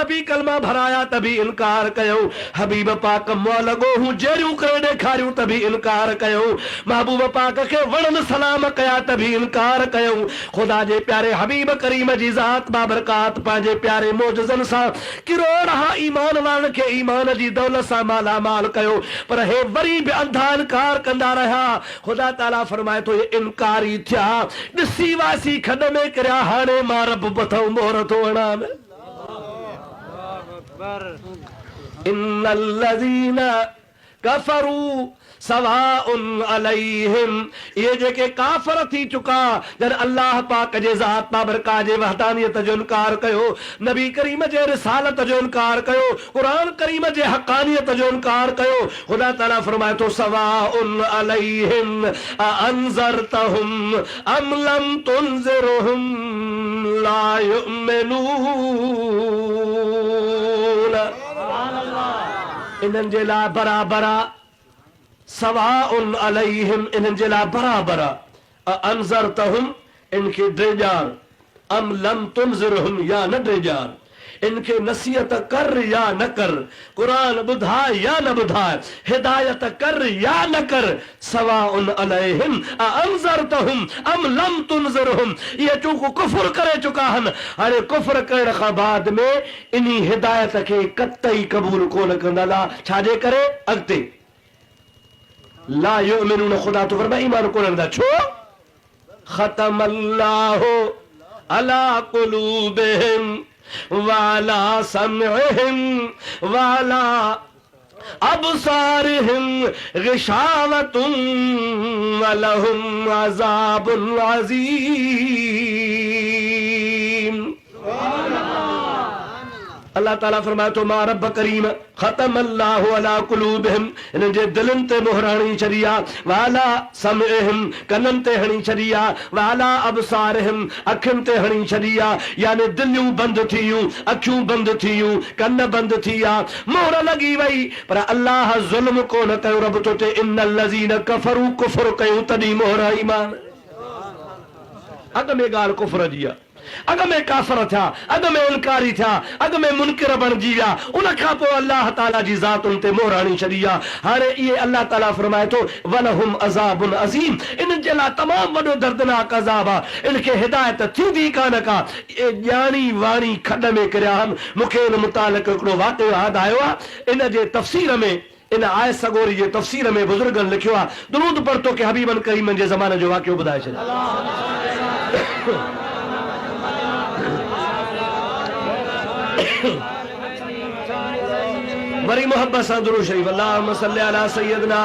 तभी कलमा भराया तभी इनकार कयो। हबीब पाक मुंह लगो हूं जेरियूं करे ॾेखारियूं तभी इनकार कयो। महबूब पाक के वणन सलाम कया तभी इनकार कयो। खुदा जे प्यारे हबीब करीम जी ज़ात बाबरकात पंहिंजे प्यारे मोजज़न सां किरोड़ हा ईमान वारनि खे ईमान जी दौलत सां माला माल कयो, पर हे वरी बि अंधा इनकार कंदा रहिया। खुदा ताला फरमाए थो ये इनकारी थिया, ॾिसी वासी खॾ में किरिया, हाणे मां रब बथऊं मोहर थो हणां। इन्नल्लज़ीन कफरू सवाउन अलैहिम, ये जेके काफर थी चुका जन अल्लाह पाक जे ज़ात बाबरका जे वहदानियत जो इनकार कयो, नबी करीम जे रिसालत जो इनकार कयो, कुरान करीम जे हक़ानियत जो इनकार कयो। खुदा ताला फरमाए थो सवाउन अलैहिम अअंज़रतहुम अम लम तुनज़िरहुम ला युमिनून। इन्हनि जे लाइ बराबर सवाउन अलैहिम, इन्हनि जे लाइ बराबर अअंज़रतहुम, इनखे ड्रेजार, अम लम तुनज़िरहुम या न ड्रेजार, इनखे नसीहत कर या न कर, कुरान ॿुधाए या न ॿुधाए, हिदायत कर या न कर, सवाउन अलैहिम अअंज़रतहुम अम लम तुनज़िरहुम। ये चूक कुफ्र करे चुका आहिनि, हाणे कुफ्र करण खां बाद में इन्ही हिदायत खे कतई क़बूल कोन कंदा। ला छाजे करे? अॻिते ला युमिनून, खुदा तो फरमाए ईमान कोन रखंदा। छो? ख़तमल्लाहु अला क़ुलूबिहिम वाला समइहिम वाला अबसारिहिम गिशावतुन वलहुम अज़ाबुन अज़ीम। अल्लाह ताला फरमाए तो मां रब करीम ख़तमल्लाहु अला क़ुलूबिहिम, इन्हनि जे दिलनि ते मोहर हणी छॾी आहे, वाला समइहिम, कननि ते हणी छॾी आहे, वाला अबसारिहिम, अखियुनि ते हणी छॾी आहे, यानी दिलियूं बंदि थियूं, अखियूं बंदि थियूं, कन बंदि थी विया, मोहर लॻी वई। पर अल्लाह ज़ुल्म कोन कयो। रब तो चए इन्नल्लज़ीन कफ़रू, कुफ्र कयूं तॾहिं मोहर ईमान। अॻ में ॻाल्हि कुफ्र जी आहे, अॻ में काफ़र थिया, अॻ में इनकारी थिया, अॻ में मुनकिर बणिजी विया, उन खां पोइ अल्लाह ताला जी ज़ातुनि ते मोहर हणी छॾी आहे। हाणे इहे अल्लाह ताला फरमाए थो वलहुम अज़ाबुन अज़ीम, इन्हनि जे लाइ तमामु वॾो दर्दनाक अज़ाब आहे। इनखे हिदायत थींदी कान का, इहे ॼाणी वाणी खॾ में किरिया आहिनि। मूंखे इन मुतालिक़ हिकिड़ो वाक़ियो यादि आयो आहे। इन जे तफ़सीर में, इन आय सगोरी जे तफ़सीर में बुज़ुर्गनि लिखियो आहे, दुरूद पढ़तो कि हबीबन करीमन जे ज़माने जो वाक़ियो ॿुधाए छॾियो। वरी मोहब्बत सां दुरूद शरीफ अल्लाहुम्मा सल्लि अला सय्यदना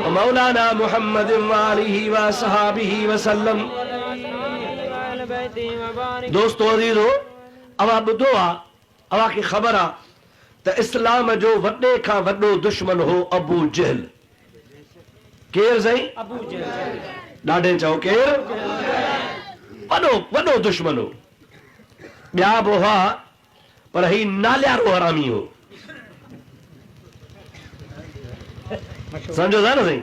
मौलाना मुहम्मद व आलिहि व सहाबिहि वसल्लम। दोस्तों अज़ीज़ो, अवा ॿुधो आहे, अवा खे ख़बर आहे त इस्लाम जो वॾे खां वॾो दुश्मन हो अबू जहल। केरु साईं? अबू जहल। ॾाढे चओ केरु? वॾो वॾो दुश्मन हो। ॿिया बि हुआ पर ही नालियारो हरामी हो। समझो था न साईं?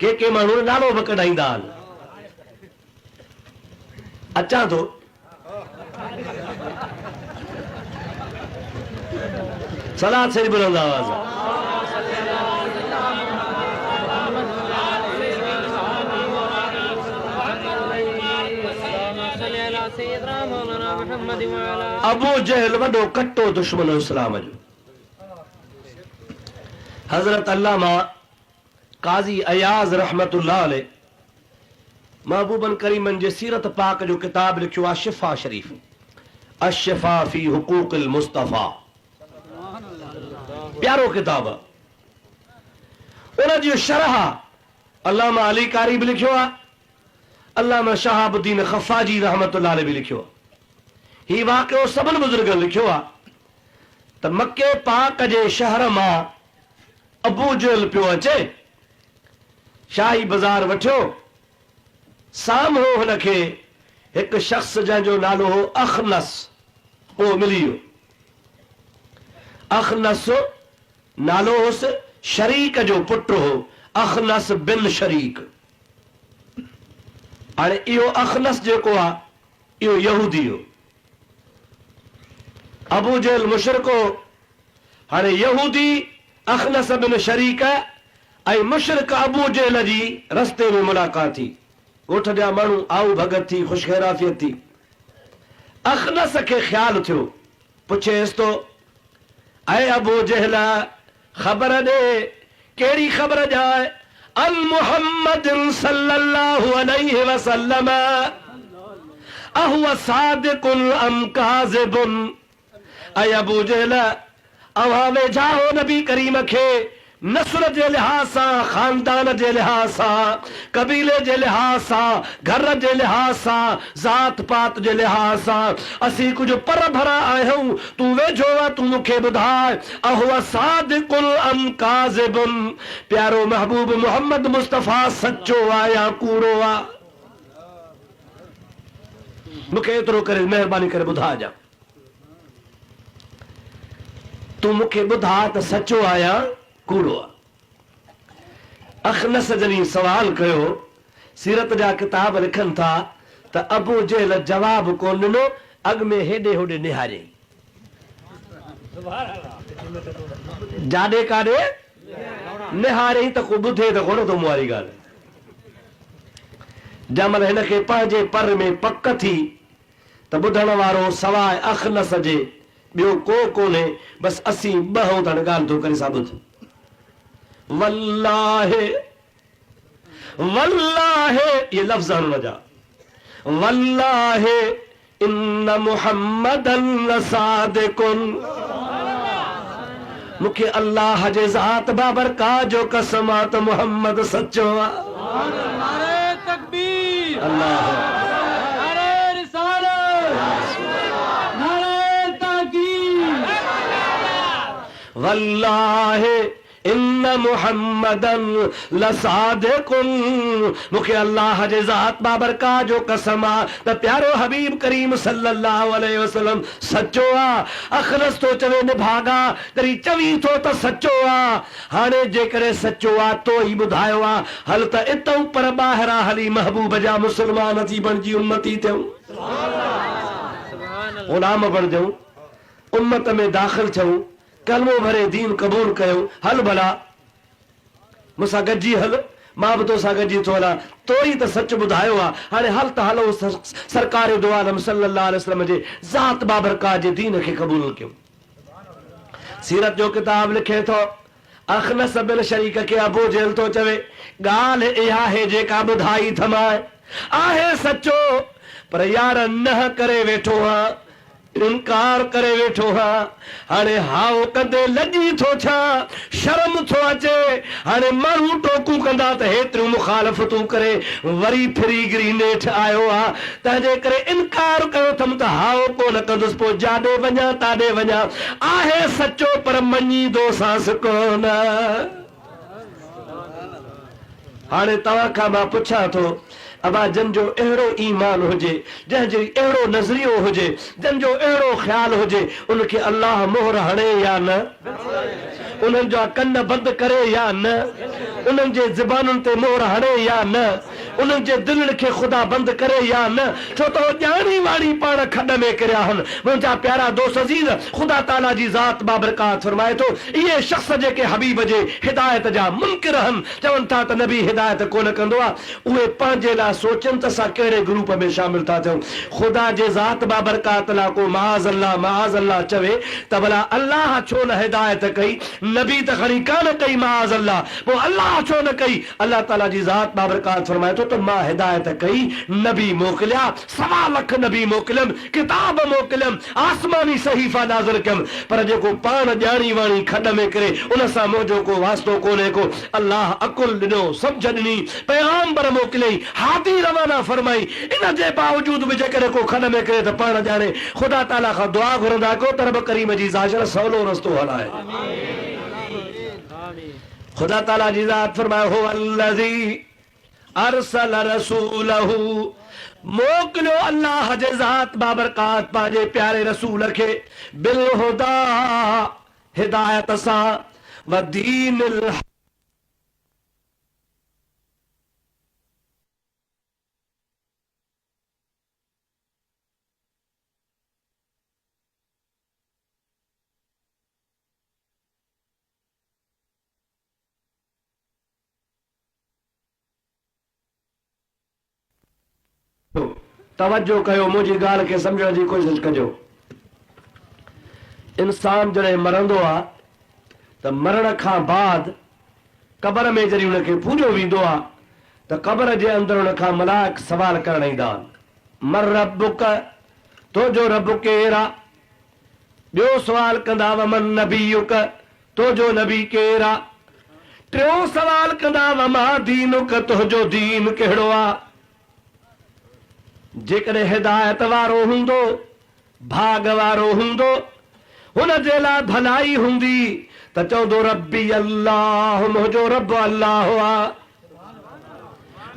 के माण्हू नालो बि कढाईंदा आहिनि। अचां थो सलाद से बुलंद आवाज़। अबू जहल वॾो कट्टो दुश्मन इस्लाम जो। हज़रत अल्लामा काज़ी अयाज़ रहमतुल्लाह अलैह महबूबन करीमन जे सीरत पाक जो किताब लिखियो आहे शिफा शरीफ, अशिफा फी हुकूकिल मुस्तफ़ा। प्यारो किताब आहे। उन जी शरह अल्लामा अली कारी बि लिखियो आहे, अल्लामा शहाबुद्दीन ख़फ़ाजी रहमतुल्लाह अलैह बि लिखियो आहे। ही वाक़ियो सभिनी बुज़ुर्गनि लिखियो आहे त मके पाक जे शहर मां अबू जहल पियो अचे, शाही बाज़ार वठियो, साम्हूं हुनखे हिकु शख़्स जंहिंजो नालो हो अखनस, उहो मिली वियो। अखनस नालो हुसि, शरीक जो पुटु हो, अखनस बिन शरीक। हाणे इहो अखनस जेको आहे इहो यहूदी हो। अबू जहल मुशरिको हाणे यहूदी अखनस बिन शरीक ऐं मुशरिक अबू जहल जी रस्ते में मुलाक़ात थी। ॻोठ जा माण्हू आऊ भगत थी, ख़ुशख़ैराफ़ियत थी। अखनस खे ख़्यालु थियो, पुछेसि तो ऐं अबू जहल ख़बर ॾे, कहिड़ी ख़बर ॼाए? अन मुहम्मदिन सल्लल्लाहु अलैहि वसल्लम अहुव सादिकुन अम काज़िबुन। ऐं अबू जहल अव्हां वेझाओ नबी करीम खे नस्ल जे लिहाज़ सां, ख़ानदान जे लिहाज़ सां, कबीले जे लिहाज़ सां, घर जे लिहाज़ सां, ज़ात पात जे लिहाज़ सां असीं कुझु पर भरा आहियूं। तूं वेझो आहे, तूं मूंखे ॿुधाए अहुव सादिकुन अम काज़िबुन। प्यारो महबूब मोहम्मद मुस्तफ़ा सचो आहे या कूड़ो आहे? मूंखे एतिरो करे महिरबानी करे ॿुधाइजां, तूं मूंखे ॿुधा त सचो आहे या कूड़ो आहे? अखनस जॾहिं सवाल कयो, सीरत जा किताब लिखनि था त अबू जहल जवाब कोन ॾिनो, अॻ में हेॾे होॾे निहारियईं। जाॾे काॾे निहारियईं त को ॿुधे त कोन थो मूं वारी ॻाल्हि। जंहिंमहिल हिनखे पंहिंजे पर में पक थी त ॿुधण वारो सवाइ अखनस जे ॿियो को कोन्हे, बसि असीं ॿ हूं त ॻाल्हि थो करे साबित। वल्लाहे वल्लाहे ये लफ़्ज़ हुन जा, वल्लाहे इन्न मुहम्मदन लसादिकुन। मूंखे अल्लाह जे ज़ात बाबरकात जो कसम आहे त मुहम्मद सचो आहे। नारे तकबीर, अल्लाह नारे रिसालत, नारे ताकीद। वल्लाहे इन्न मुहम्मदन लसादिकुन। मूंखे अल्लाह जे ज़ात बाबरकात जो कसम आहे त प्यारो हबीब करीम सल्लल्लाहु अलैहि वसल्लम सचो आहे। अखनस तो चवे निभागा, तरी चवी थो त सचो आहे। हाणे जेकॾहिं सचो आहे तो ई ॿुधायो आहे, हल त इतऊं पर ॿाहिरां हली महबूब जा मुस्लमान थी बणिजी उम्मती थियूं, ग़ुलाम बणिजऊं, उम्मत में दाख़िल थियूं, कलमो भरे दीन क़बूल कयो। हल भला मूंसां गॾिजी हल, मां बि तोसां गॾिजी थो हलां, तो ई त सच ॿुधायो आहे। हाणे हल त हलो सरकार दो आलम सल्लल्लाहु अलैहि वसल्लम जे ज़ात बाबरकात जे दीन खे क़बूल कयूं। सीरत जो किताब लिखे थो, अखनस बिन शरीक खे अबू जहल तो चवे, ॻाल्हि इहा आहे जेका ॿुधाई थमाए, आहे सचो, पर यार न करे वेठो हा, इनकार करे वेठो हा। हाणे हाओ कंदे लॼी थो छा, शर्म थो अचे। हाणे माण्हू टोकू कंदा त हेतिरियूं मुखालफ़तूं करे वरी फिरी गिरी नेठि आयो आहे, तंहिंजे करे इनकार कयो अथमि त हाओ कोन कंदुसि, पोइ जाॾे वञा ताॾे वञा। आहे सचो पर मञीदो सांस कोन। हाणे तव्हां खां मां पुछां थो, अबा जंहिंजो अहिड़ो ईमान हुजे, जंहिंजो अहिड़ो नज़रियो हुजे, जंहिंजो अहिड़ो ख़्यालु हुजे, उनखे अल्लाह मोहर हणे या न? उन्हनि जा कन बंदि करे या न? उन्हनि जे ज़बानुनि ते मोहर हणे या न? उन्हनि जे दिलनि खे ख़ुदा बंदि करे या न? छो त ॼाणी वाणी पाण खॾ में किरिया आहिनि। मुंहिंजा प्यारा दोस्त अज़ीज़, ख़ुदा ताला जी ज़ात बाबरकात फरमाए थो, इहे शख़्स जेके हबीब जे हिदायत जा मुनकिर आहिनि, चवनि था त नबी हिदायत कोन कंदो आहे, उहे पंहिंजे लाइ सोचनि त असां कहिड़े ग्रुप में शामिल था थियूं। ख़ुदा जे ज़ात बाबरकात लाइ को माज़ अल्लाह चवे त भला अल्लाह छो न हिदायत कई, नबी त खणी कान कई, माज़ अल्लाह, पोइ अल्लाह छो न कई? अल्लाह ताला जी ज़ात बाबरकात फरमाए थो त मां हिदायत कई, नबी मोकिलिया, 1.25 लाख नबी मोकिलियमि, किताब मोकिलियमि, आसमानी सहीफ़ा नाज़िल कयमि, पर जेको पाण ॼाणी वाणी खॾ में किरे उन सां मुंहिंजो को वास्तो कोन्हे को। अल्लाह अकुल ॾिनो, सम्झ ॾिनी, पैगाम्बर मोकिलियई, हादी रवाना फरमाई, इन जे बावजूद बि जेकॾहिं को खॾ में किरे त पाण ॼाणे। ख़ुदा ताला खां दुआ घुरंदा को त रब करीम जी ज़ात सवलो रस्तो हलाए। ख़ुदा ताला जी ज़ात फरमाए, हो अल्लज़ी अरसल रसूलहू, मोकिलियो अल्लाह जे ज़ात बाबरकात पंहिंजे प्यारे रसूल खे, बिल हुदा, हिदायत सां, व दीनिल तवज्जो कयो, मुंहिंजी ॻाल्हि खे सम्झण जी कोशिशि कजो। इंसान जॾहिं मरंदो आहे त मरण खां बाद क़बर में जॾहिं हुनखे पूॼो वेंदो आहे त क़बर जे अंदरि हुन खां मलाइक सवाल करण ईंदा आहिनि, मर रब्बुक, तुंहिंजो रब केरु आहे? ॿियो सवाल कंदा वमन नबीयुक, तुंहिंजो नबी केरु आहे? टियों सवाल कंदा वमा दीनुक, तुंहिंजो दीन कहिड़ो आहे? जेकॾहिं हिदायत वारो हूंदो, भाग वारो हूंदो, हुन जे लाइ भलाई हूंदी त चवंदो रब्बी अल्लाह, मुंहिंजो रब अल्लाह आहे।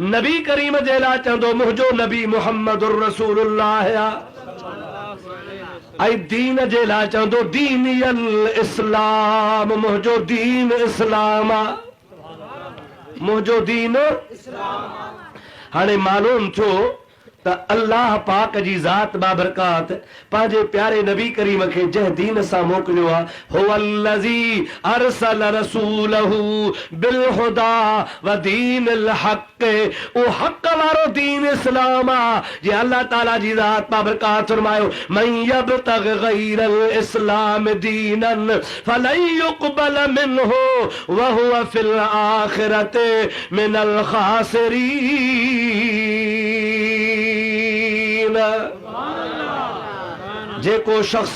नबी करीम जे लाइ चवंदो मुंहिंजो नबी मुहम्मदुर रसूलुल्लाह आहे। ऐं दीन जे लाइ चवंदो दीनियल इस्लाम, मुंहिंजो दीन इस्लाम आहे, मुंहिंजो दीन। हाणे मालूम थियो त अल्लाह पाक जी ज़ात बाबरकात पंहिंजे प्यारे नबी करीम खे जंहिं दीन सां मोकिलियो आहे, हुवल्लज़ी अरसल रसूलहू बिलहुदा व दीनिल हक़, उहो हक़ वारो दीन इस्लाम आहे। जे अल्लाह ताला जी ज़ात बाबरकात फरमायो मन यबतग़ गैरल इस्लाम दीनन फलन युक़बल मिन्हु व हुव फिल आखिरति मिनल खासिरीन। जेको शख्स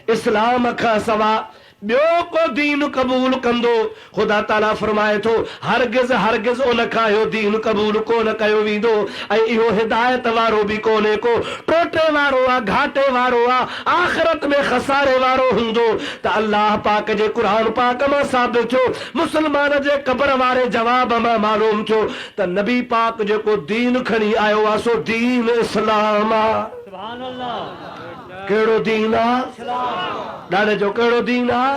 इस्लाम खां सवा ॿियो को दीन कबूल कंदो, ख़ुदा ताला फरमाए थो हरगिज़ हरगिज़ उन खां इहो दीन कबूल कोन कयो वेंदो। ऐं इहो हिदायत वारो बि कोन्हे को, टोटे वारो आहे, घाटे वारो आहे, आख़िरत में खसारे वारो हूंदो। त अल्लाह पाक जे क़ुरान पाक मां साबित थियो, मुस्लमान जे क़बर वारे जवाब मां मालूम थियो त नबी पाक जेको दीन खणी आयो आहे सो दीन इस्लाम आहे। सुभान अल्लाह। कहिड़ो दीन आहे? ॾाढे जो कहिड़ो दीन आहे?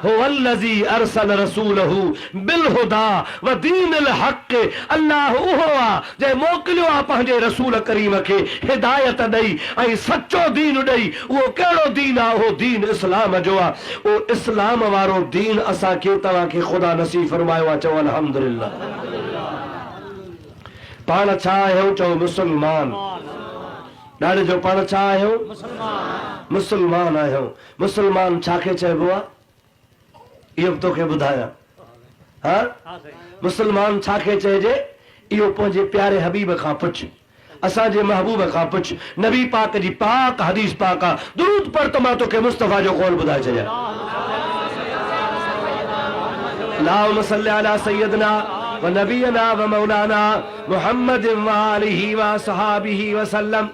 हुवल्लज़ी अरसल रसूलहू बिलहुदा व दीनिल हक़, अल्लाह उहो आहे जंहिं मोकिलियो आहे पंहिंजे रसूल करीम खे हिदायत ॾेई ऐं सचो दीन ॾेई। उहो कहिड़ो दीन आहे? उहो दीन इस्लाम जो आहे। उहो इस्लाम वारो दीन असांखे तव्हांखे ख़ुदा नसीब फरमायो आहे। चओ अल्हम्दुलिल्लाह। पाण छा आहियूं? चओ मुस्लमान। ॾाढे जो पाण छा आहियूं? मुस्लमान आहियूं। मुस्लमान छाखे चइबो आहे? इहो बि तोखे ॿुधायां। हा, मुस्लमान छाखे चइजे? इहो पंहिंजे प्यारे हबीब खां पुछ, असांजे महबूब खां पुछ। नबी पाक जी पाक हदीस पाक आहे। दुरूद पढ़ त मां तोखे मुस्तफ़ा जो कौल ॿुधाए छॾियां। अल्लाहुम्मा सल्लि अला सय्यदना व नबीना व मौलाना मुहम्मद व आलिहि व सहाबिहि व सल्लम।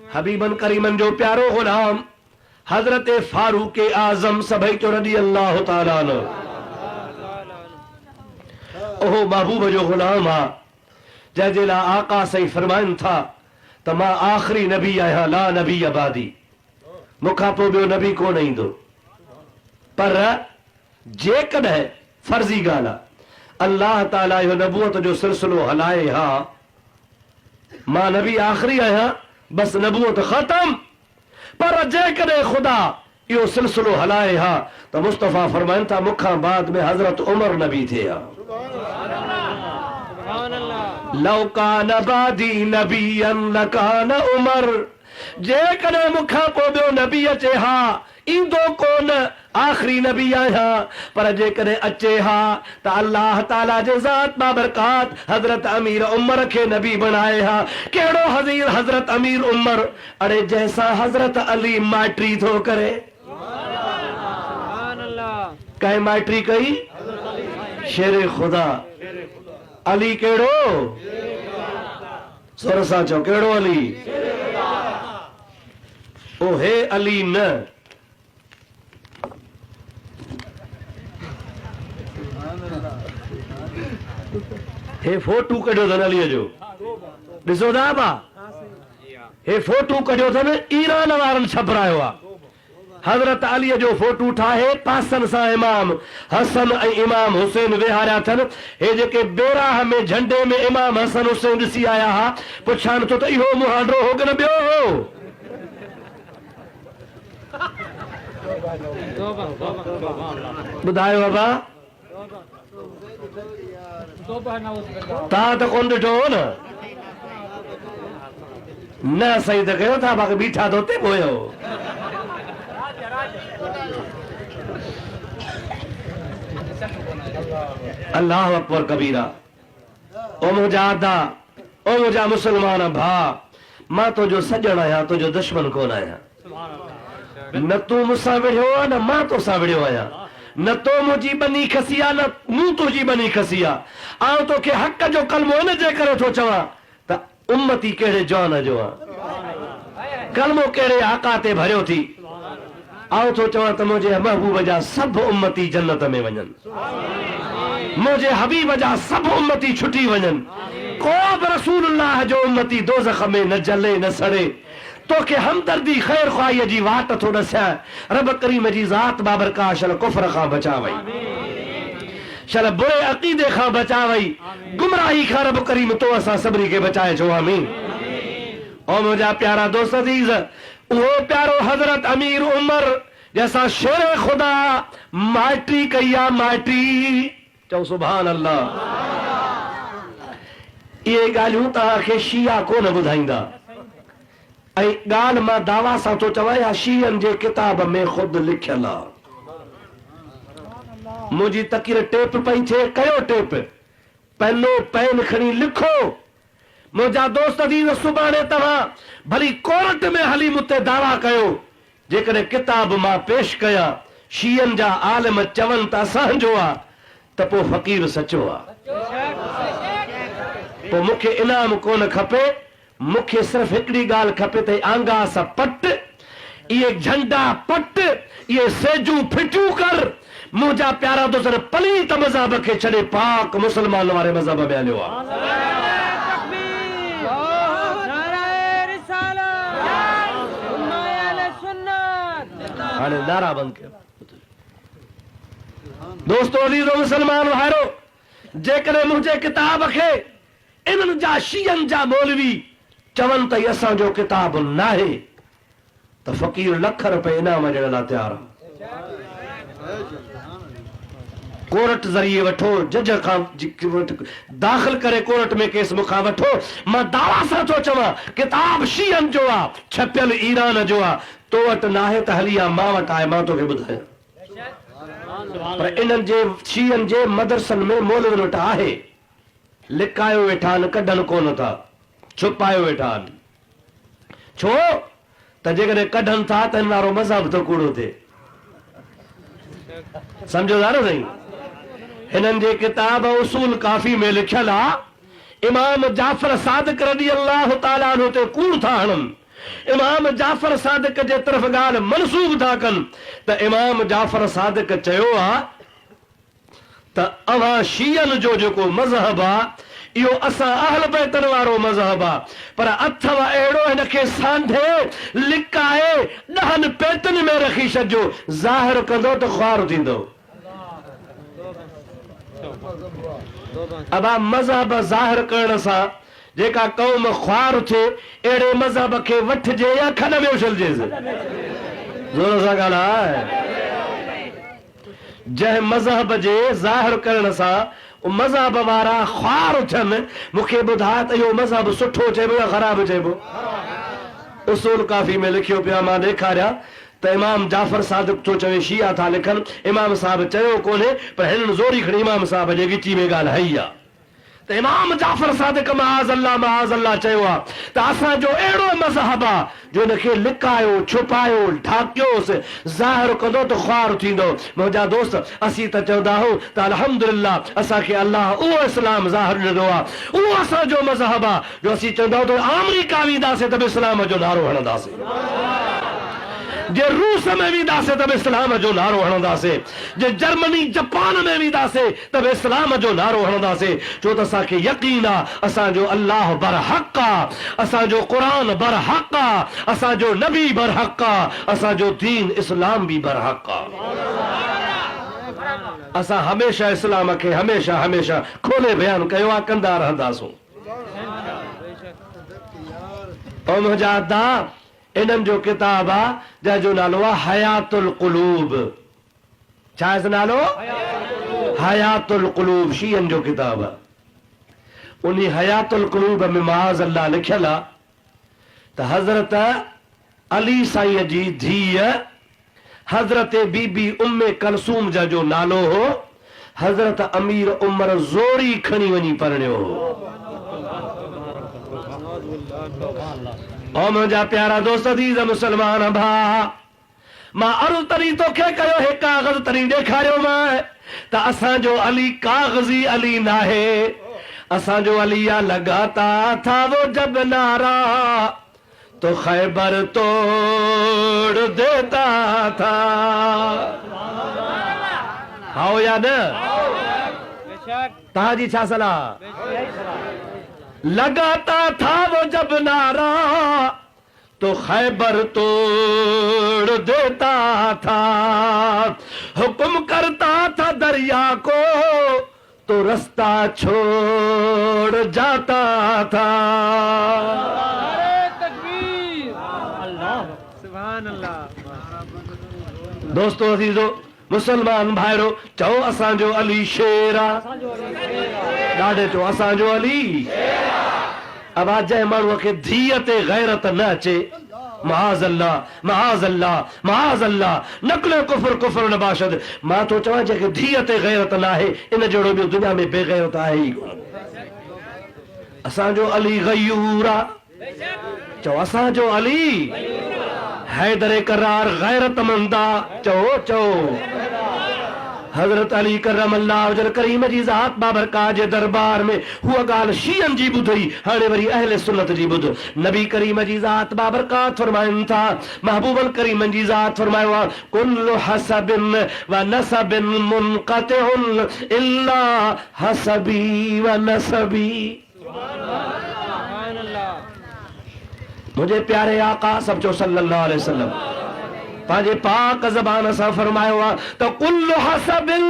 हबीबन करीमन जो प्यारो गुलाम हजरत फारूक आजम सभई चो रज़ी अल्लाह ताला अन्हु, ओहो महबूब जो गुलाम आहे जंहिंजे लाइ आका सही फरमाइनि था त मां आख़िरी नबी आहियां, ला नबी अबादी, मूंखां पोइ ॿियो नबी कोन ईंदो। पर जेकॾहिं फर्ज़ी ॻाल्हि आहे अल्लाह ताला इहो नबूअत जो सिलसिलो हलाए हा, मां नबी आख़िरी आहियां, बस नबूअत ख़तम। पर जेकॾहिं ख़ुदा इहो सिलसिलो हलाए हा त मुस्तफ़ा फरमाइनि था मूंखां बाद में हज़रत उमर नबी थिए हा। लौ कान बादी नबियन लकान उमर, जेकॾहिं मूंखां पोइ ॿियो नबी अचे हा ईंदो कोन, आख़िरी नबी आहियां। पर जेकॾहिं अचे हा त अल्लाह ताला जे ज़ात बाबरकात हज़रत अमीर उमर खे नबी बनाए हा। कहिड़ो हज़ीर हज़रत अमीर उमर? अड़े जंहिंसां हज़रत अली माइट्री थो करे। कंहिं माइट्री कई? शेरे ख़ुदा अली। कहिड़ो? सुर सां चओ, कहिड़ो अली? ओ हे अली न, हे फोटू कढियो अथनि अलीअ जो, ॾिसो था बा, हे फोटू कढियो अथनि ईरान वारनि छपरायो आहे। हज़रत अलीअ जो फोटू ठाहे पासनि सां इमाम हसन ऐं इमाम हुसैन वेहारिया अथनि। हे जेके बेराह में झंडे में इमाम हसन हुसैन ॾिसी आया हा, पुछां थो त इहो मुहांडो हो कि न ॿियो हो? ॿुधायो बाबा, तव्हां त कोन ॾिठो हो न? न सही तो कहो था बाकी बीठा धोते पोयो अल्लाह अकबर कबीरा। ओ मुजादा, ओ मुजा मुसलमान भा, मां तो जो सजण आया तो जो दुश्मन कोन आया। न तू मुसा विढ़ियो आ न मां तो सा विढ़ियो आया, न तो मुझी बनी खसिया न मूं तुझी बनी खसिया। आऊं तो के हक जो कलमो न जे करे तो चवा त उम्मती केड़े जवान जो आ, कलमो केड़े आका ते भरियो थी। आऊं तो चवा त मुझे महबूब जा सब उम्मती जन्नत में वञन, मुझे हबीब जा सब उम्मती छुटी वञन। को बि रसूलुल्लाह जो उम्मती दोज़ख में न जले न सड़े। तो के हमदर्दी खैर ख्वाही जी वाट थो दस्या। रब करीम जी ज़ात बाबरका शल कुफ्र खां बचावई, शल बुरे अकीदे खां बचावई, गुमराही खां रब करीम तो असां सभनी के बचाए छो। आमीन। ओ मुझा प्यारा दोस्त अज़ीज़, वो प्यारो हजरत अमीर उमर जैसा शेर खुदा माइट्री कया माइट्री चो सुभान अल्लाह। ये गालियूं तव्हांखे शिया कोन ॿुधाईंदा। ऐं ॻाल्हि मां दावा सां थो चवां, शियनि जे किताब में ख़ुदि लिखियल आहे। मुंहिंजी तकीर टेप पई थिए, कयो टेप, पेनो पेन खणी लिखो। मुंहिंजा दोस्त अज़ीज़, सुभाणे तव्हां भली कोर्ट में हली मूंते दावा कयो, जेकॾहिं किताब मां पेश कयां शियनि जा आलिम चवनि त असांजो आहे त पोइ फ़क़ीर सचो आहे। पोइ मूंखे इनाम कोन खपे, मूंखे सिर्फ़ हिकिड़ी ॻाल्हि खपे त आंगा सां पट, इहे झंडा पट, इहे सेजूं फिटियूं कर। मुंहिंजा प्यारा दोस्त पलीत मज़हब खे छॾे पाक मुस्लमान वारे मज़हब में हलियो आहे। हाणे नारा बंद कयो। दोस्तो अज़ीज़ो मुसलमान भाइरो, जेकॾहिं मुंहिंजे किताब खे इन्हनि जा शियनि जा मौलवी चवनि त असांजो किताब नाहे त फ़क़ीर लख रुपए इनाम ॾियण लाइ तयार आहे। कोर्ट ज़रिए वठो, जज खां दाख़िल करे कोर्ट में केस मूंखां वठो। मां दावा सां थो चवां किताब शियनि जो आहे, छपियल ईरान जो आहे। तो वटि नाहे त हली आ, मां वटि आहे, मां तोखे ॿुधायां। पर इन्हनि जे शियनि जे मदरसनि में मौलवियुनि वटि आहे, लिकायो वेठा आहिनि, कढनि कोन था, छुपायो वेठा आहिनि। छो त जेकॾहिं कढनि था त हिन वारो मज़हब थो कूड़ो थिए। सम्झो था न साईं। हिननि जे किताब उसूल काफ़ी में लिखियल आहे, इमाम जाफ़र सादिक रज़ी अल्लाह ताला अन्हु ते कूड़ था हणनि। इमाम जाफ़र सादिक जे तरफ़ ॻाल्हि मनसूब था कनि त इमाम जाफ़र सादिक चयो आहे त अव्हां शियनि जो जेको मज़हब आहे इहो असां अहल बैतन वारो मज़हब आहे, पर अथव अहिड़ो हिनखे सांधे लिकाए 10 पेटनि में रखी छॾिजो, ज़ाहिर कंदो त ख़्वार थींदो। अबा मज़हब ज़ाहिर करण सां जेका क़ौम ख़्वार थिए, अहिड़े मज़हब खे वठिजे या खन में उछलजेसि। ज़ोर सां ॻाल्हि। जंहिं मज़हब जे ज़ाहिर करण सां मज़हब वारा ख़्वार थियनि, मूंखे ॿुधाए त इहो मज़हब सुठो चइबो या ख़राब चइबो। उसूल काफ़ी में लिखियो पिया, मां ॾेखारिया त इमाम जाफ़र सादिक थो चवे, शिया था लिखनि, इमाम साहब चयो कोन्हे, पर हिननि ज़ोरी खणी इमाम साहब जे विच में ॻाल्हि हई आहे त इमाम जाफ़र सादिक महाज़ अल्लाह चयो आहे त असांजो अहिड़ो मज़हब आहे जो हिनखे लिकायो, छुपायो, ढाकियोसि, ज़ाहिर कंदो त ख़्वार थींदो। मुंहिंजा दोस्त, असीं त चवंदा आहियूं त अल्हम्दुलिल्लाह असांखे अल्लाह उहो इस्लाम ज़ाहिर ॾिनो आहे, उहो असांजो मज़हब आहे जो असीं चवंदा आहियूं त अमेरिका वेंदासीं त बि इस्लाम जो नारो हणंदासीं, जे रूस में वेंदासीं त बि इस्लाम जो नारो हणंदासीं, जे जर्मनी जापान में वेंदासीं त बि इस्लाम जो नारो हणंदासीं। छो त असांखे यकीन आहे असांजो अल्लाह बरहक़ आहे, असांजो क़ुरान बरहक़ आहे, असांजो नबी बरहक़ आहे, असांजो दीन इस्लाम बि बरहक़ आहे। असां हमेशह इस्लाम खे हमेशह हमेशह खोले बयान कयो आहे, कंदा रहंदासूं। ऐं मुंहिंजा अदा इन्हनि जो किताब आहे जंहिंजो नालो आहे हयातुल क़ुलूब। छा आहे नालो? हयातुल क़ुलूब, शियनि जो किताब आहे। उन हयातुल क़ुलूब में माज़ अल्लाह लिखियल आहे त हज़रत अली साईं जी धीअ हज़रत बीबी उम्मे कलसूम जा जो नालो हो हज़रत अमीर उमर ज़ोरी खणी वञी परणियो हो। ओ मुंहिंजा प्यारा दोस्त अज़ीज़ मुसलमान भाउ, मां अर्ज़ तरी तोखे कयो हे काग़ज़ तरी ॾेखारियो मां त असांजो अली काग़ज़ी अली नाहे, असांजो अली या लगाता था वो जब नारा तो खैबर तोड़ देता था। आओ या न तहां जी छा सलाह? लगाता था वो जब नारा तो खैबर तोड़ देता था, हुक्म करता था दरिया को तो रास्ता छोड़ जाता था। दोस्तों अजीजो मुसलमान भाइरो चओ असांजो अली शेर आहे, ॾाढे चओ असांजो अली। अब आज जंहिं माण्हूअ खे धीअ ते गैरत न अचे, महाज़ अल्लाह महाज़ अल्लाह महाज़ अल्लाह, नकुल कुफर कुफर नबाशद। मां तो चवां जंहिंखे धीअ ते गैरत न आहे इन जहिड़ो ॿियो दुनिया में बेगैरत आहे ई कोन। असांजो अली गयूर आहे, चओ असांजो अली हैदर करार गैरतमंद आहे, चओ चओ। हजरत अली करमल्लाहु वजह करीम जी ज़ात बाबरकात जे दरबार में हुआ ॻाल्हि शीयन जी ॿुधई, हाणे वरी अहले सुन्नत जी ॿुध। नबी करीम जी ज़ात बाबरकात फरमाइनि था, महबूबल करीम जी ज़ात फरमायो आहे कुल्लु हसबिन व नसबिन मुनक़तिउन इल्ला हसबी व नसबी। मुझे प्यारे आका सब जो सल्लल्लाहु अलैहि वसल्लम पांजे पाक ज़बान सां फरमायो आहे त कुल्लु हसबिन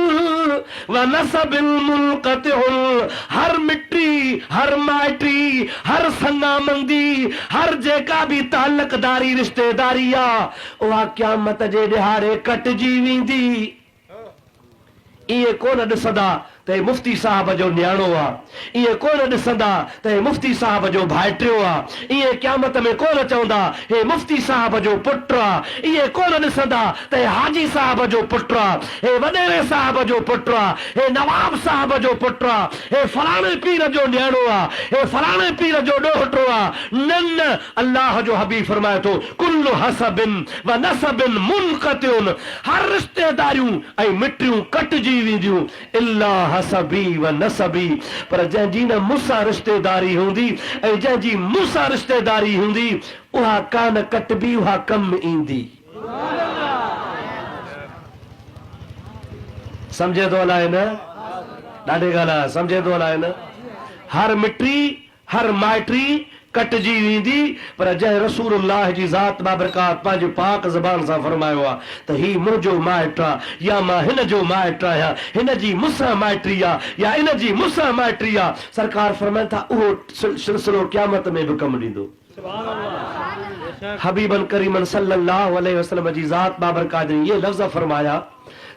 व नसबिन मुनक़तिउन, हर मिट्टी हर माइटी हर संगामंदी हर जेका भी ताल्लुकदारी रिश्तेदारी आहे उहा क़यामत जे ॾिहाड़े कटिजी वेंदी। इहे कोन ॾिसंदा त मुफ्ती साहब जो न्याणो आहे, इहे कोन ॾिसंदा त मुफ्ती साहब जो भाइटियो आहे, इहे क़यामत में कोन चवंदा हे मुफ्ती साहब जो पुटु आहे, इहे कोन ॾिसंदा त हाजी साहब जो पुटु आहे, हे वॾेरे साहब जो पुटु आहे, हे नवाब साहब जो पुटु आहे, हे फलाणे पीर जो न्याणो आहे, हे फलाणे पीर जो ॾोहिटो आहे। न न, अल्लाह जो हबीब फरमाए थो कुल्लु हसबिन व नसबिन मुनक़तिउन, हर रिश्तेदारियूं ऐं मिटियूं कटिजी वेंदियूं इल्ला हसबी व नसबी, पर जंहिंजी न मूंसां रिश्तेदारी हूंदी ऐं जंहिंजी मूंसां रिश्तेदारी हूंदी उहा कान कटबी, उहा कम ईंदी। समझे थो अलाए न? ॾाढी ॻाल्हि आहे, समझे थो अलाए न? हर मिटी हर माइटी कटजी वेंदी, पर जंहिं रसूलुल्लाह जी ज़ात बाबरकात पंहिंजे पाक ज़बान सां फरमायो आहे त ही मुंहिंजो माइट आहे या मां हिन जो माइट आहियां, हिन जी मूंसां माइटी आहे या इन जी मूंसां माइटी आहे, सरकार फरमाइनि था उहो सिलसिलो क़यामत में बि कमु ॾींदो। हबीबन करीमन सल्लल्लाहु अलैहि वसल्लम जी ज़ात बाबरकात ने ये लफ़्ज़ फरमाया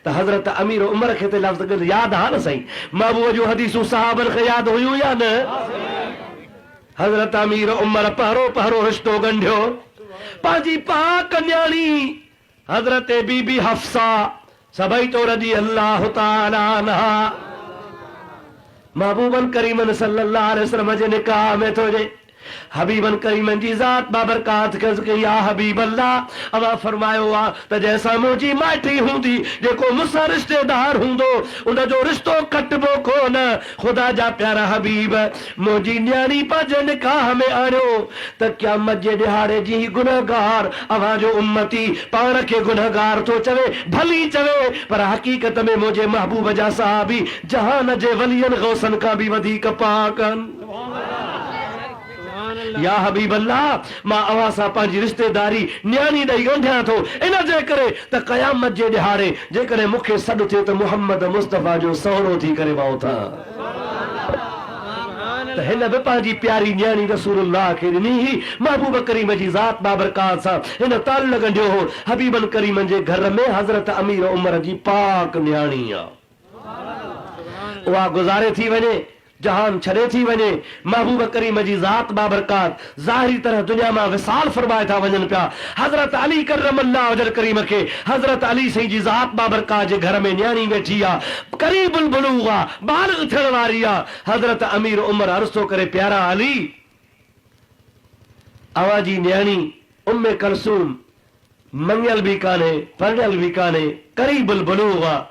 त हज़रत अमीर उमर खे त लफ़्ज़ यादि आहे न साईं, महबूब जो हदीसूं सहाबन खे यादि हुयूं या न? हजरत अमीर उमर पहरो पहरो रिश्तो गंढियो पंहिंजी पाक न्याणी हजरत बीबी हफ्सा सभई तो रज़ी अल्लाह ताला अन्हा महबूबन करीमन सल्लल्लाहु अलैहि वसल्लम जे निकाह में थो जे। हबीबन करीमन जी ज़ात बाबरकात के या हबीब अल्लाह अवा फरमायो आ त जैसा मुंहिंजी माइटी हूंदी जेको मूंसां रिश्तेदार हूंदो उन जो रिश्तो कटबो कोन। ख़ुदा जा प्यारा हबीब मुंहिंजी न्याणी पंहिंजे निकाह में आणियो त क़यामत जे ॾिहाड़े जी गुनहगार अवां जो उम्मती पाण खे गुनहगार थो चवे, भली चवे, पर हक़ीक़त में मुंहिंजे महबूब जा सहाबी जहान जे वलियन गौसन खां बि वधीक पाक आहिनि। या हबीब अल्लाह मां अवां सां पंहिंजी रिश्तेदारी न्याणी ॾेई ॻंढियां थो इन जे करे त क़यामत जे ॾिहाड़े जेकॾहिं मूंखे सॾु थिए त मुहम्मद मुस्तफ़ा जो सहुरो थी करे मां उथां। त हिन बि पंहिंजी प्यारी न्याणी रसूलुल्लाह खे ॾिनी ही महबूब करीम जी ज़ात बाबरकात सां हिन ताल्लुक़ ॻंढियो हो। हबीबन करीमन जे घर में हज़रत अमीर उमर जी पाक न्याणी आहे, उहा गुज़ारे थी वञे जहान छड़े थी वने, महबूब करीम जी ज़ात बाबरकात ज़ाहिरी तरह दुनिया में विसाल फरमाए था वजन पिया। हजरत अली करमल्लाह वजल करीम के हजरत अली सही जी ज़ात बाबरकात जे घर में न्याणी वेठी आ, करीबुल बुलूगा बालिग थियण वारी आ। हजरत अमीर उमर अर्ज़ो करे प्यारा अली, आवाजी न्याणी उम्मे कलसूम मंगल भी काने पढ़ियल भी काने, करीबुल बुलूगा।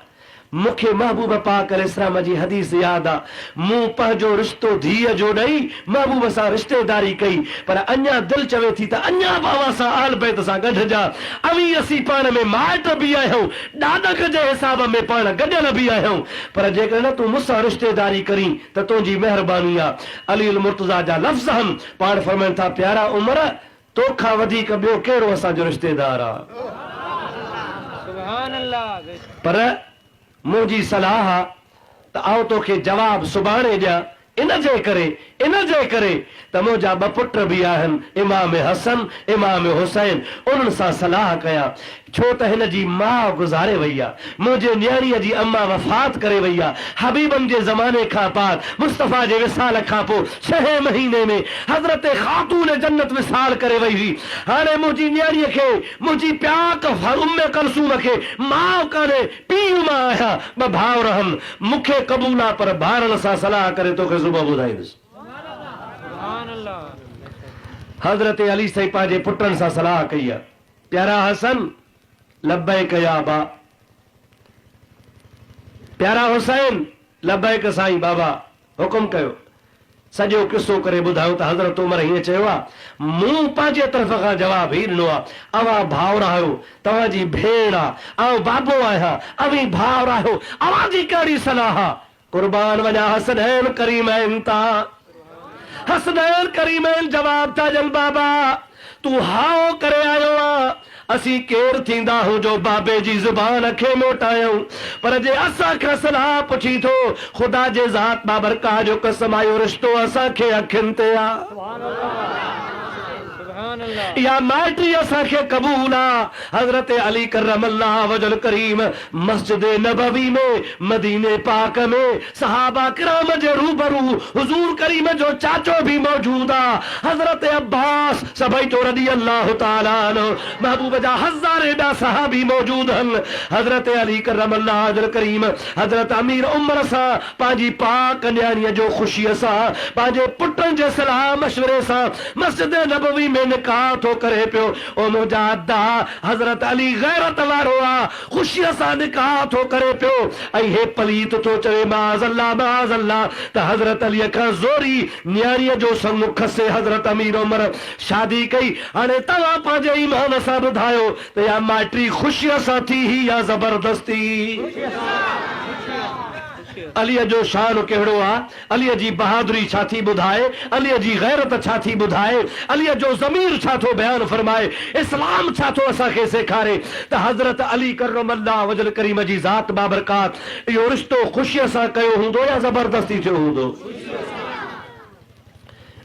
मुखे महबूब पाक अलैहिस्सलाम जी हदीस याद आ, मूं पंहिंजो रिश्तो धीअ जो ॾेई महबूब सां रिश्तेदारी कई, पर अञा दिल चवे थी त अञा बाबा सां आल बैत सां गॾिजा। अवी असीं पाण में माइट बि आहियूं, ॾाॾक जे हिसाब में पाण गॾियल बि आहियूं, पर जेकर न तूं मूंसां रिश्तेदारी करी त तुंहिंजी महिरबानी आ। अली अल मुर्तज़ा जा लफ़्ज़ हम पाण फरमाइनि था, प्यारा उमर तोखां वधीक ॿियो कहिड़ो असांजो रिश्तेदार आ। सुभान अल्लाह। पर मुंहिंजी सलाह आहे त आउं तोखे जवाब सुभाणे ॾियां, इन जे करे त मुंहिंजा ॿ पुट बि आहिनि, इमाम हसन इमाम हुसैन, उन्हनि सां सलाह कयां। छो त हिन जी माउ गुज़ारे वई आहे, मुंहिंजे न्याणीअ जी अम्मा वफ़ात करे वई आहे। हबीबन जे ज़माने खां बाद मुस्तफ़ा जे विसाल खां पोइ 6 महीने में हज़रत ख़ातून जन्नत विसाल करे वई हुई। हाणे मुंहिंजी न्याणीअ खे, मुंहिंजी प्याक उम्मे कलसूम खे माउ कान्हे, पीउ मां आहियां, 2 भाउर आहिनि, मूंखे क़बूल आहे, पर भाउरनि सां सलाह करे तोखे सुबुह ॿुधाईंदुसि। हज़रत अली साईं पंहिंजे पुटनि सां सलाह कई आहे, प्यारा हसन लब्बैक या अबा, प्यारा हुसैन लब्बैक साईं बाबा, हुकुम कयो। सॼो किस्सो करे ॿुधायो त हज़रत उमर हीअं चयो आहे, मूं पंहिंजे तरफ़ खां जवाब ही ॾिनो आहे, अवां भाउर आहियो, तव्हांजी भेण आहे, आउं बाबो आहियां, अवी भाउर आहियो, अवांजी कहिड़ी सलाह आहे? कुर्बान वञा हसनैन करीमैन तां, हसनैन करीमैन जवाब था ॾियनि, बाबा तूं हाओ करे आयो आ, असी केर थींदा हो जो बाबे जी ज़ुबान खे मोटायूं, पर जे असां खां सलाह पुछी थो, ख़ुदा जे ज़ात बाबरकात जो कसम आयो रिश्तो असांखे अखियुनि ते आ, या माइटी असांखे क़बूल आ। हज़रत अली करमल्लाह वजल करीम मस्जिद नबवी में मदीने पाक में सहाबा किराम जे रूबरू हुजूर करीम जो चाचो भी मौजूद आ, हज़रत अब्बास सभई तो रज़ी अल्लाह ताला अन्हु, महबूब जा हज़ारे ॾा सहाबी मौजूद हन। हज़रत अली करमल्लाह वजल करीम हज़रत अमीर उमर सां पंहिंजी पाक न्याणीअ जो ख़ुशीअ सां पंहिंजे पुटनि जे सलाह मशवरे सां मस्जिद नबवी में निकाह थो करे पियो। ओ मुंहिंजा अदा हज़रत अली गैरत वारो आ, ख़ुशीअ सां निकाह थो करे पियो, ऐं हे पलीत थो चवे माज़अल्लाह माज़अल्लाह त हज़रत अलीअ खां ज़ोरी न्याणीअ जो संग खसे हज़रत अमीर उमर शादी कई। हाणे तव्हां पंहिंजे ईमान सां ॿुधायो त या माइटी ख़ुशीअ सां थी ही या ज़बरदस्ती? अलीअ जो शान कहिड़ो आहे, अलीअ जी बहादुरी छा थी ॿुधाए, अलीअ जी गैरत छा थी ॿुधाए, अलीअ जो ज़मीर छा थो बयान फरमाए, इस्लाम छा थो असांखे सेखारे त हज़रत अली करमल्लाह वजल करीम जी ज़ात बाबरकात इहो रिश्तो ख़ुशीअ सां कयो हूंदो या ज़बरदस्ती थियो हूंदो?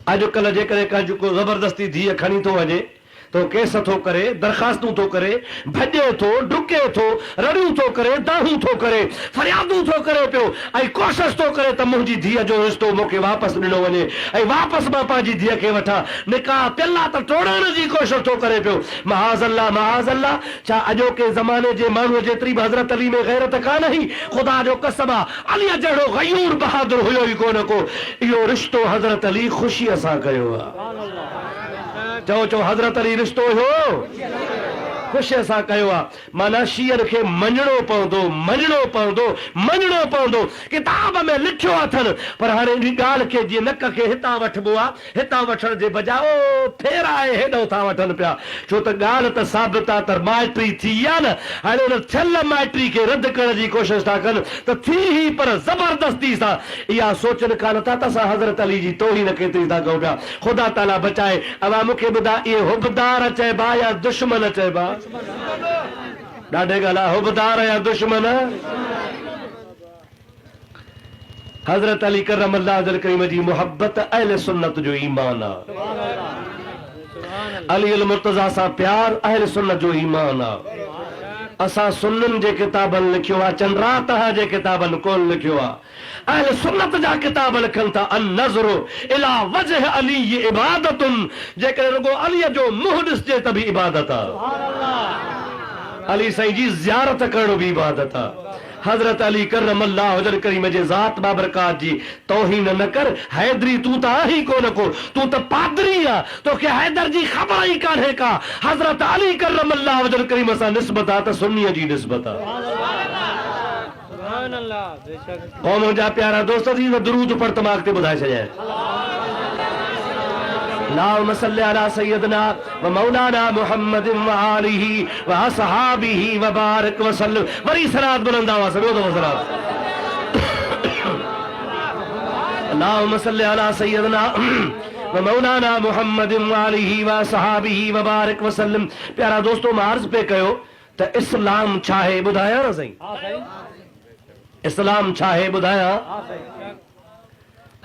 अॼुकल्ह जेकॾहिं का जेको ज़बरदस्ती धीअ खणी थो वञे तो केस थो करे, दरखास्तूं थो करे, भॼे थो, डुके थो, रड़ियूं थो करे, दाहूं थो करे, फरियादूं थो करे पियो, ऐं कोशिश थो करे त मुंहिंजी धीअ जो रिश्तो मूंखे वापसि ॾिनो वञे ऐं वापसि मां पंहिंजी धीअ खे वठां, निकाह पिल्ला त टोड़ण जी कोशिश थो करे पियो। महाज़ल्ला महाज़ल्ला, छा अॼोके ज़माने जे माण्हूअ जेतिरी बि हज़रत अली में गैरत कान हुई? ख़ुदा जो कसम आहे, अलीअ जहिड़ो गयूर बहादुर हुयो ई कोन को। इहो रिश्तो हज़रत अली ख़ुशीअ सां कयो आहे। चओ चओ हज़रत अली रिश्तो हो ख़ुशीअ सां कयो आहे। माना शीअर खे मञणो पवंदो, मञणो पवंदो, मञणो पवंदो। किताब में लिखियो अथनि, पर हाणे इन ॻाल्हि खे जीअं नक खे हितां वठिबो आहे, हितां वठण जे बजाए ओ फेराए हेॾो था वठनि पिया, छो त ॻाल्हि त साबित आहे त माइटी थी आहे न। हाणे हुन थियल माइटी खे रद्द करण जी कोशिशि था कनि त थी ही पर ज़बरदस्ती सां। इहा सोचनि कान था त असां हज़रत अली जी तौहीन केतिरी था कयूं पिया। ख़ुदा ताला बचाए। अवा मूंखे ॿुधा, इहे हुबदार चइबा या दुश्मन चइबा? ॾाढे ॻाल्हि आहे, हुबदार या दुश्मन? हज़रत अली करमल्लाह वजल करीम जी मोहब्बत अहले सुन्नत जो ईमान आहे। अली अल मुर्तज़ा सां प्यार अहले सुन्नत जो ईमान आहे। असां सुन्ननि जे किताबनि लिखियो आहे, चंद्रात जे किताबनि कोन लिखियो आहे। अहल सुन्नत जा किताब लिखनि था अन नज़रु इला वजह अली इबादतुन, जेकॾहिं रुगो अलीअ जो मुंहुं ॾिसजे त बि इबादत आहे। अली साईं जी ज़ियारत करणु बि इबादत आहे। हज़रत अली करमल्लाहु वजह करीम जे ज़ात बाबरकात जी तौहीन न कर। हैदरी तू त आही कोन को, तू त पादरी आ, तोखे हैदर जी ख़बर ई कान्हे का। हज़रत अली करमल्लाहु वजह करीम सां निस्बत आहे त सुन्नीअ जी निस्बत आहे। ओ मुंहिंजा प्यारा दोस्त जी दुरूद पढ़ त मां अॻिते ॿुधाए छॾियां। अल्लाहुम्मा सल्लि अला सय्यदना व मौलाना मुहम्मदिन व आलिही व असहाबिही व बारिक व सल्लम। वरी सलात बुलंद आवाज़ से बोलो सलात। अल्लाहुम्मा सल्लि अला सय्यदना व मौलाना मुहम्मदिन व आलिही व असहाबिही व बारिक व सल्लम। प्यारा दोस्तों, मां अर्ज़ पे कयो त इस्लाम छा आहे, ॿुधायां न साईं? इस्लाम छा आहे ॿुधायां?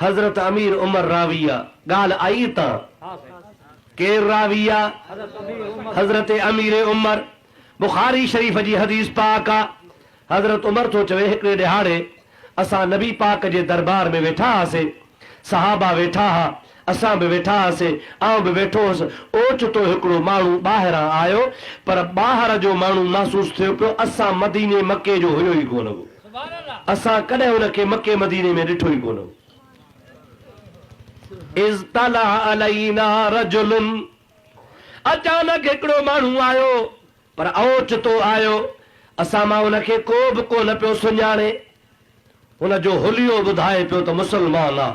हज़रत अमीर उमर राविया ॻाल्हि आई त केर राविया? हज़रत अमीर उमर। बुखारी शरीफ़ जी हदीस पाक आ। हज़रत उमर तो चवे हिकिड़े ॾिहाड़े असां नबी पाक जे दरबार में वेठा हुआसीं, सहाबा वेठा हा, असां बि वेठा हुआसीं, आउं बि वेठो हुअसि। ओचितो हिकिड़ो माण्हू ॿाहिरां आयो, पर ॿाहिरि जो माण्हू महसूस थियो पियो असां मदीने मके जो हुयो ई कोन हो। असां कॾहिं हुनखे मके मदीने में ॾिठो ई कोन हो। इज़्तला अलैना रजुलन, अचानक हिकिड़ो माण्हू आयो, पर ओचितो आयो, असां मां हुनखे को बि कोन पियो सुञाणे। हुनजो हुलियो ॿुधाए पियो त मुसलमान आ,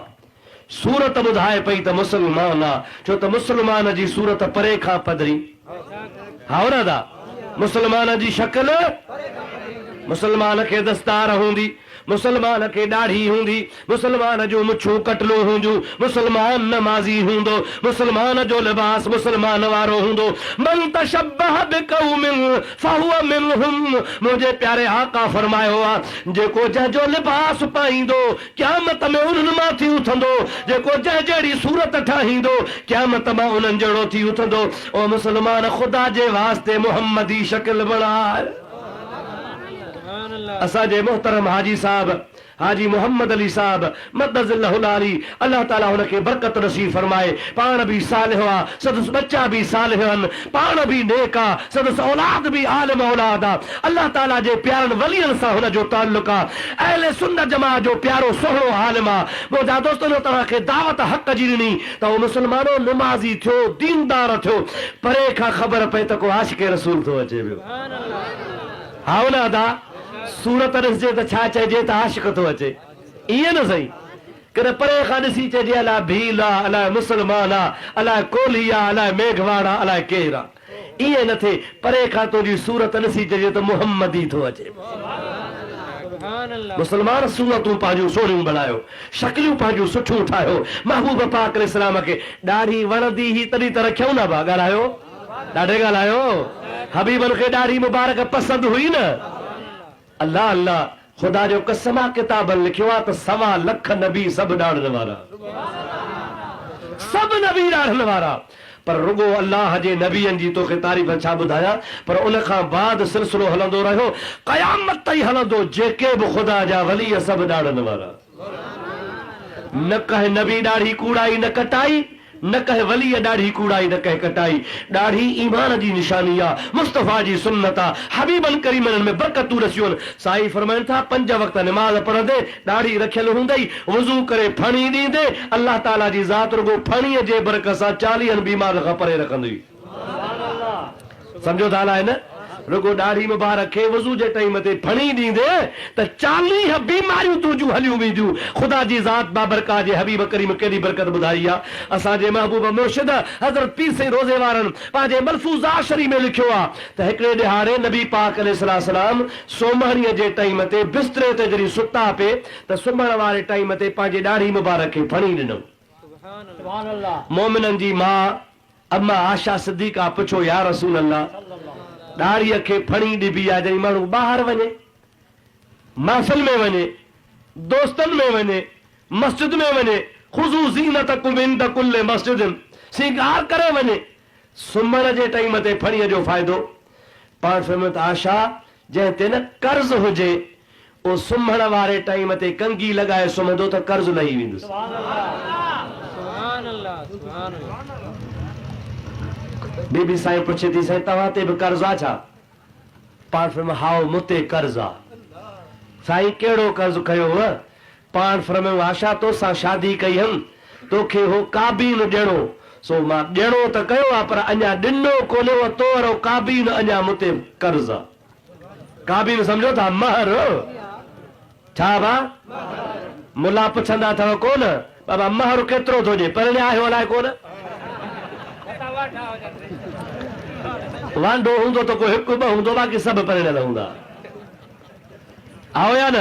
सूरत ॿुधाए पई त मुसलमान आ, छो त मुसलमान जी सूरत परे खां पधरी। हावरदा मुसलमान जी शक्ल, मुसलमान खे दस्तार हूंदी, मुसलमान खे ॾाढ़ी हूंदी, मुसलमान जो मुछूं कटलो हूंदियूं, मुसलमान नमाज़ी हूंदो, मुसलमान जो लिबास मुसलमान वारो हूंदो। मन तशब्बह बिक़ौमिन फहुव मिनहुम। मुंहिंजे प्यारे आका फरमायो आहे, जेको जंहिंजो लिबास पाईंदो क़यामत में उन्हनि मां थी उथंदो, जेको जंहिं जहिड़ी सूरत ठाहींदो क़यामत मां उन्हनि जहिड़ो थी उथंदो। ओ मुसलमान, ख़ुदा जे वास्ते मुहम्मदी शक्ल बणाए। असांजे मोहतरम हाजी साहब, हाजी मोहम्मद अली साहब मदज़िल्लहुल आली, अल्लाह ताला हुनखे बरकत नसीब फरमाए। पाण बि सालिह आ, सदस बच्चा बि सालिह आहिनि, पाण बि नेक आ, सदस औलाद बि आलिम औलाद आ। अल्लाह ताला जे प्यारनि वलियनि सां हुनजो ताल्लुक आ। अहले सुन्नत जमात जो प्यारो सोहणो आलिम आ। मुंहिंजा दोस्तनि तव्हांखे दावत हक़ जी ॾिनी त उहो मुसलमानो नमाज़ी थियो, दीनदार थियो, परे खां ख़बर पए त को आशिक़े रसूल थो अचे पियो। हा न अदा सूरत ॾिसजे त छा चइजे त आशिक़ थो अचे, ईअं न सही। कॾहिं परे खां ॾिसी चइजे अलाए भील आ, अलाए मुसलमान आ, अलाए कोहली आ, अलाए मेघवाड़ आ, अलाए केर आ। ईअं न थिए, परे खां तुंहिंजी सूरत ॾिसी चइजे त मुहम्मदी थो अचे। मुसलमान सूरतूं पंहिंजूं सोढ़ियूं बणायो, शक्लियूं पंहिंजूं सुठियूं ठाहियो। महबूब पाक अलैहिस्सलाम खे ॾाढी वणंदी ही तॾहिं त रखियऊं न बा, ॻाल्हायो, ॾाढे ॻाल्हायो। हबीबन खे ॾाढी मुबारक पसंदि हुई न। अल्लाह अल्लाह, ख़ुदा जो कसम आहे, किताबनि लिखियो आहे त 1.25 लख नबी सभु ॾाढ़नि वारा, सभु नबी ॾाढ़नि वारा। पर रुगो अल्लाह जे नबीअनि जी तोखे तारीफ़ छा ॿुधायां, पर उन खां बाद सिलसिलो हलंदो रहियो, क़यामत ताईं हलंदो। जेके बि ख़ुदा जा वली सभु ॾाढ़नि वारा। न कंहिं नबी ॾाढ़ी कूड़ाई न कटाई, न कहे वली ॾाढ़ी कूड़ाई न कहे कटाई। ॾाढ़ी ईमान जी निशानी आ, मुस्तफ़ा जी सुन्नत आ, हबीबन करीमन में बरकतूं रसियूं आहिनि। साईं फरमाइनि था 5 वक़्त निमाज़ पढ़ंदे ॾाढ़ी रखियल हूंदई, वुज़ू करे फणी ॾींदे, अल्लाह ताला जी ज़ात रुगो फणीअ जे बरकत सां 40 बीमार खां परे रखंदी। सम्झो था अलाए न, रुगो ॾाढ़ी मुबारक खे वुज़ू जे टाइम ते फणी ॾींदे त 40 बीमारियूं तुंहिंजूं हलियूं वेंदियूं। ख़ुदा जी ज़ात बाबरका जे हबीब करीम केॾी बरकत ॿुधाई आहे। असांजे महबूब मुर्शिद हज़रत पीर साईं रोज़े वारनि पंहिंजे मलफूज़ात शरीफ़ में लिखियो आहे त हिकिड़े ॾिहाड़े नबी पाक अलैहिस्सलाम सोमहरीअ जे टाइम ते बिस्तरे ते जॾहिं सुता पे त सुम्हण वारे टाइम ते पंहिंजे ॾाढ़ी मुबारक खे फणी ॾिनो। मोमिननि जी मां अम्मा आशा सिद्दीक़ा पुछो, या रसूल अल्लाह, ॾाढ़ीअ खे फणी ॾिबी आहे जॾहिं माण्हू ॿाहिरि वञे, महफ़िल में वञे, दोस्तनि में वञे, मस्जिद में वञे, ख़ुज़ू ज़ीनतकुम इंद कुल्लि मस्जिदिन, सिंगार करे वञे, सुम्हण जे टाइम ते फणीअ जो फ़ाइदो। पाण फरमायो त आशा जंहिं न कर्ज़ हुजे ओ सुम्हण वारे टाइम ते कंगी लॻाए सुम्हंदो त कर्ज़ लही वेंदुसि। बीबी साईं पुछे थी साईं तव्हां ते बि कर्ज़ आहे छा? पाण फरमायो हाओ मूंते कर्ज़ आहे। साईं कहिड़ो कर्ज़ कयो हुअ? पाण फरमायो आशा तोसां शादी कई हम तोखे हो काबीन ॾियणो सो मां ॾियणो त कयो आहे पर अञा ॾिनो कोन्हे तो वारो काबीन अञा मूंते कर्ज़ आहे। काबीन सम्झो था महर छा बा मुला पुछंदा अथव कोन बाबा महर केतिरो थो ॾिए परिणे आयो अलाए कोन वांडो हूंदो त को हिकु ॿ हूंदो बाक़ी सभु परिणियल हूंदा आओ या न।